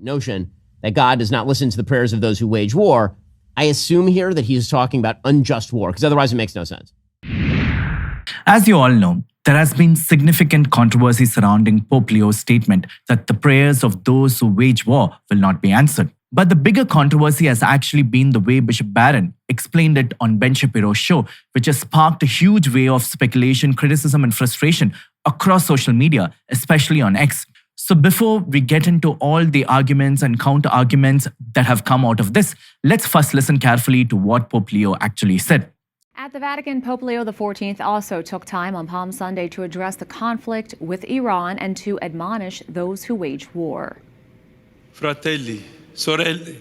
notion that God does not listen to the prayers of those who wage war, I assume here that he is talking about unjust war, because otherwise it makes no sense. As you all know, there has been significant controversy surrounding Pope Leo's statement that the prayers of those who wage war will not be answered. But the bigger controversy has actually been the way Bishop Barron explained it on Ben Shapiro's show, which has sparked a huge wave of speculation, criticism, and frustration across social media, especially on X. So before we get into all the arguments and counter-arguments that have come out of this, let's first listen carefully to what Pope Leo actually said. At the Vatican, Pope Leo XIV also took time on Palm Sunday to address the conflict with Iran and to admonish those who wage war. Fratelli, sorelle.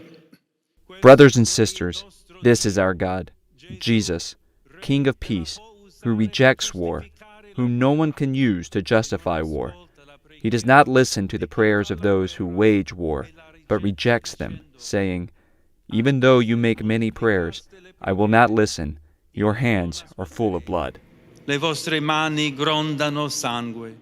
Brothers and sisters, this is our God, Jesus, King of peace, who rejects war, whom no one can use to justify war. He does not listen to the prayers of those who wage war, but rejects them, saying, "Even though you make many prayers, I will not listen. Your hands are full of blood." Le vostre mani grondano sangue.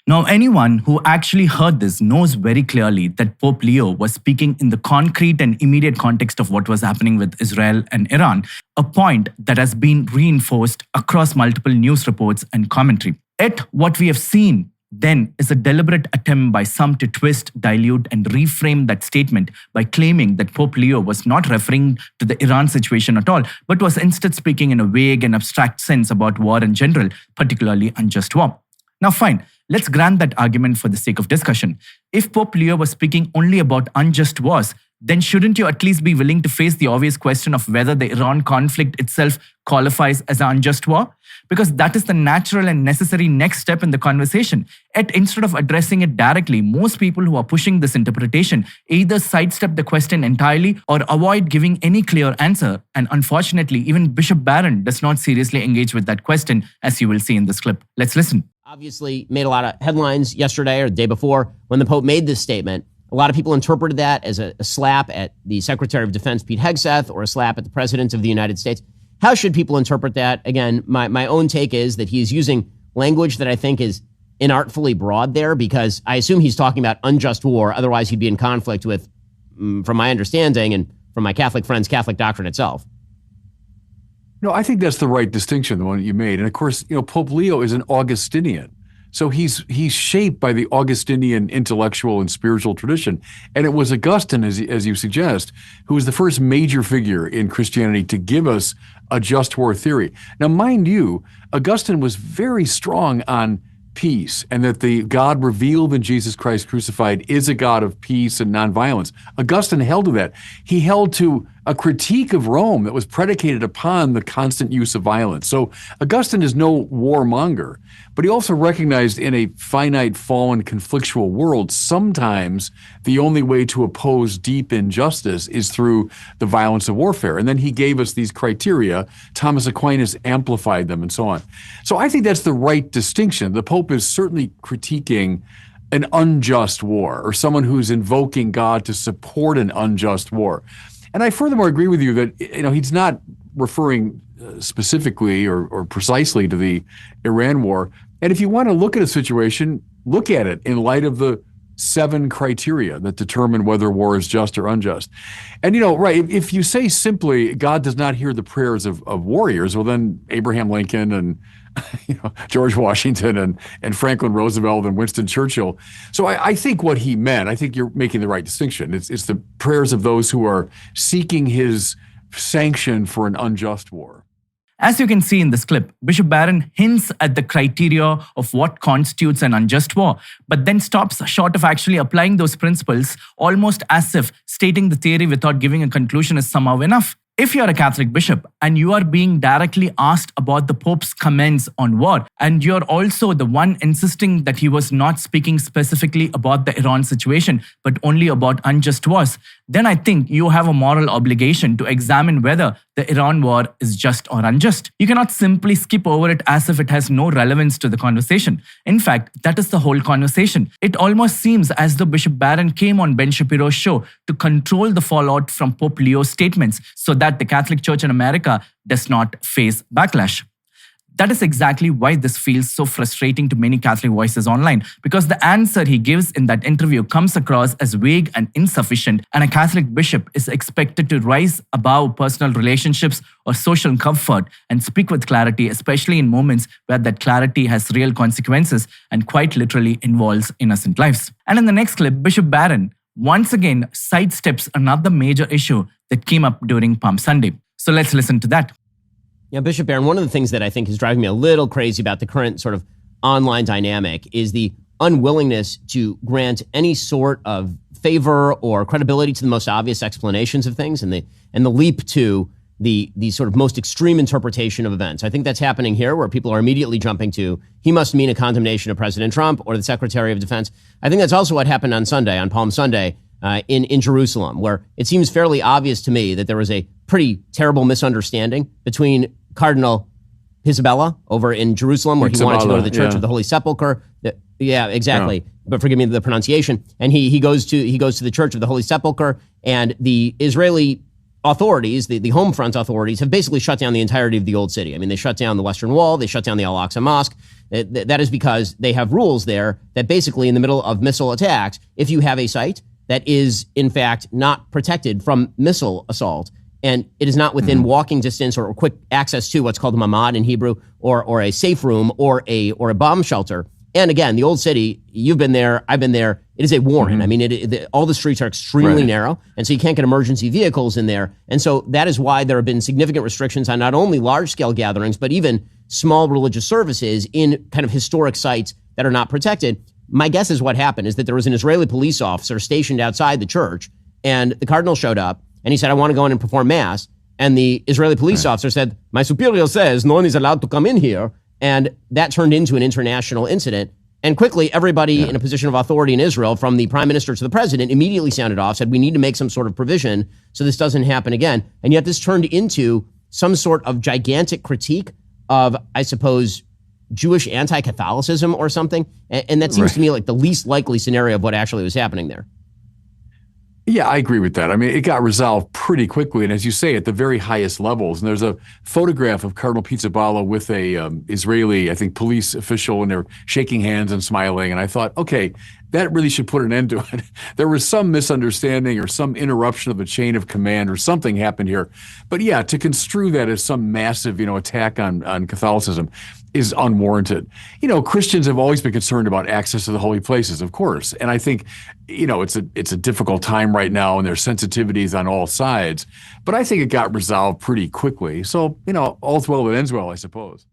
Now, anyone who actually heard this knows very clearly that Pope Leo was speaking in the concrete and immediate context of what was happening with Israel and Iran, a point that has been reinforced across multiple news reports and commentary. Yet, what we have seen then is a deliberate attempt by some to twist, dilute, and reframe that statement by claiming that Pope Leo was not referring to the Iran situation at all, but was instead speaking in a vague and abstract sense about war in general, particularly unjust war. Now fine, let's grant that argument for the sake of discussion. If Pope Leo was speaking only about unjust wars, then shouldn't you at least be willing to face the obvious question of whether the Iran conflict itself qualifies as an unjust war? Because that is the natural and necessary next step in the conversation. Yet instead of addressing it directly, most people who are pushing this interpretation either sidestep the question entirely or avoid giving any clear answer. And unfortunately, even Bishop Barron does not seriously engage with that question, as you will see in this clip. Let's listen. Obviously made a lot of headlines yesterday or the day before when the Pope made this statement. A lot of people interpreted that as a slap at the Secretary of Defense, Pete Hegseth, or a slap at the President of the United States. How should people interpret that? Again, my own take is that he's using language that I think is inartfully broad there, because I assume he's talking about unjust war. Otherwise, he'd be in conflict with, from my understanding and from my Catholic friends, Catholic doctrine itself. No, I think that's the right distinction, the one that you made. And of course, Pope Leo is an Augustinian. So he's shaped by the Augustinian intellectual and spiritual tradition. And it was Augustine, as you suggest, who was the first major figure in Christianity to give us a just war theory. Now, mind you, Augustine was very strong on peace, and that the God revealed in Jesus Christ crucified is a God of peace and nonviolence. Augustine held to that. He held to a critique of Rome that was predicated upon the constant use of violence. So Augustine is no warmonger, but he also recognized in a finite, fallen, conflictual world, sometimes the only way to oppose deep injustice is through the violence of warfare. And then he gave us these criteria. Thomas Aquinas amplified them and so on. So I think that's the right distinction. The Pope is certainly critiquing an unjust war, or someone who's invoking God to support an unjust war. And I furthermore agree with you that he's not referring specifically or precisely to the Iran war. And if you want to look at a situation, look at it in light of the 7 criteria that determine whether war is just or unjust. And right, if you say simply God does not hear the prayers of warriors, well then Abraham Lincoln and George Washington and Franklin Roosevelt and Winston Churchill. So I think what he meant, I think you're making the right distinction. It's the prayers of those who are seeking his sanction for an unjust war. As you can see in this clip, Bishop Barron hints at the criteria of what constitutes an unjust war, but then stops short of actually applying those principles, almost as if stating the theory without giving a conclusion is somehow enough. If you're a Catholic bishop and you are being directly asked about the Pope's comments on war, and you're also the one insisting that he was not speaking specifically about the Iran situation, but only about unjust wars, then I think you have a moral obligation to examine whether the Iran war is just or unjust. You cannot simply skip over it as if it has no relevance to the conversation. In fact, that is the whole conversation. It almost seems as though Bishop Barron came on Ben Shapiro's show to control the fallout from Pope Leo's statements so that the Catholic Church in America does not face backlash. That is exactly why this feels so frustrating to many Catholic voices online, because the answer he gives in that interview comes across as vague and insufficient, and a Catholic bishop is expected to rise above personal relationships or social comfort and speak with clarity, especially in moments where that clarity has real consequences and quite literally involves innocent lives. And in the next clip, Bishop Barron once again sidesteps another major issue that came up during Palm Sunday. So let's listen to that. Yeah, Bishop Barron, one of the things that I think is driving me a little crazy about the current sort of online dynamic is the unwillingness to grant any sort of favor or credibility to the most obvious explanations of things, and the leap to the sort of most extreme interpretation of events. I think that's happening here, where people are immediately jumping to, he must mean a condemnation of President Trump or the Secretary of Defense. I think that's also what happened on Sunday, on Palm Sunday, in Jerusalem, where it seems fairly obvious to me that there was a pretty terrible misunderstanding between Cardinal Isabella over in Jerusalem, where he wanted to go to the Church of the Holy Sepulchre. Yeah, exactly. Yeah. But forgive me the pronunciation. And he goes to the Church of the Holy Sepulchre, and the Israeli authorities, the home front authorities, have basically shut down the entirety of the Old City. I mean, they shut down the Western Wall, they shut down the Al-Aqsa Mosque. That is because they have rules there that basically, in the middle of missile attacks, if you have a site that is, in fact, not protected from missile assault, and it is not within walking distance or quick access to what's called a mamad in Hebrew, or a safe room, or a bomb shelter. And again, the Old City, you've been there, I've been there. It is a warren. I mean, all the streets are extremely narrow, and so you can't get emergency vehicles in there. And so that is why there have been significant restrictions on not only large-scale gatherings, but even small religious services in kind of historic sites that are not protected. My guess is what happened is that there was an Israeli police officer stationed outside the church, and the cardinal showed up, and he said, I want to go in and perform mass. And the Israeli police officer said, my superior says no one is allowed to come in here. And that turned into an international incident. And quickly, everybody in a position of authority in Israel, from the prime minister to the president, immediately sounded off, said, we need to make some sort of provision so this doesn't happen again. And yet this turned into some sort of gigantic critique of, I suppose, Jewish anti-Catholicism or something. And that seems to me like the least likely scenario of what actually was happening there. Yeah, I agree with that. I mean, it got resolved pretty quickly. And as you say, at the very highest levels. And there's a photograph of Cardinal Pizzaballa with a Israeli, I think, police official, and they're shaking hands and smiling. And I thought, okay, that really should put an end to it. There was some misunderstanding or some interruption of the chain of command or something happened here. But yeah, to construe that as some massive, attack on Catholicism is unwarranted. Christians have always been concerned about access to the holy places, of course. And I think, it's a difficult time right now, and there's sensitivities on all sides. But I think it got resolved pretty quickly. So, all's well that ends well, I suppose.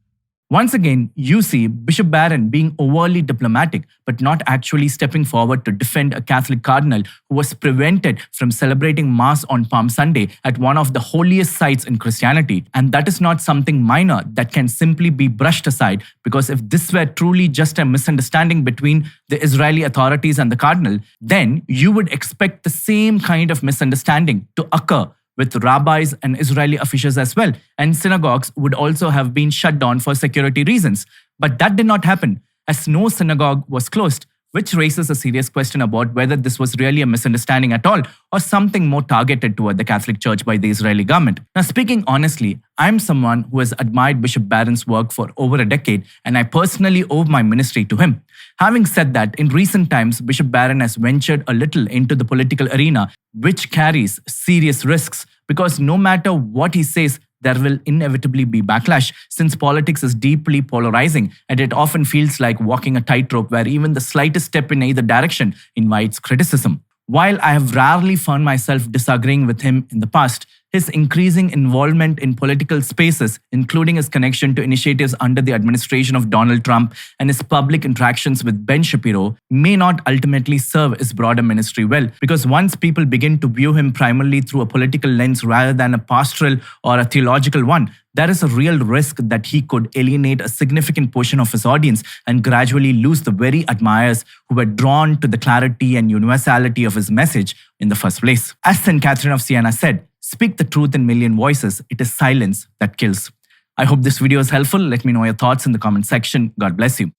Once again, you see Bishop Barron being overly diplomatic, but not actually stepping forward to defend a Catholic cardinal who was prevented from celebrating Mass on Palm Sunday at one of the holiest sites in Christianity. And that is not something minor that can simply be brushed aside, because if this were truly just a misunderstanding between the Israeli authorities and the cardinal, then you would expect the same kind of misunderstanding to occur with rabbis and Israeli officials as well. And synagogues would also have been shut down for security reasons. But that did not happen, as no synagogue was closed, which raises a serious question about whether this was really a misunderstanding at all, or something more targeted toward the Catholic Church by the Israeli government. Now, speaking honestly, I'm someone who has admired Bishop Barron's work for over a decade, and I personally owe my ministry to him. Having said that, in recent times, Bishop Barron has ventured a little into the political arena, which carries serious risks, because no matter what he says, there will inevitably be backlash, since politics is deeply polarizing, and it often feels like walking a tightrope where even the slightest step in either direction invites criticism. While I have rarely found myself disagreeing with him in the past, his increasing involvement in political spaces, including his connection to initiatives under the administration of Donald Trump and his public interactions with Ben Shapiro, may not ultimately serve his broader ministry well, because once people begin to view him primarily through a political lens rather than a pastoral or a theological one, there is a real risk that he could alienate a significant portion of his audience and gradually lose the very admirers who were drawn to the clarity and universality of his message in the first place. As St. Catherine of Siena said, "Speak the truth in million voices. It is silence that kills." I hope this video is helpful. Let me know your thoughts in the comment section. God bless you.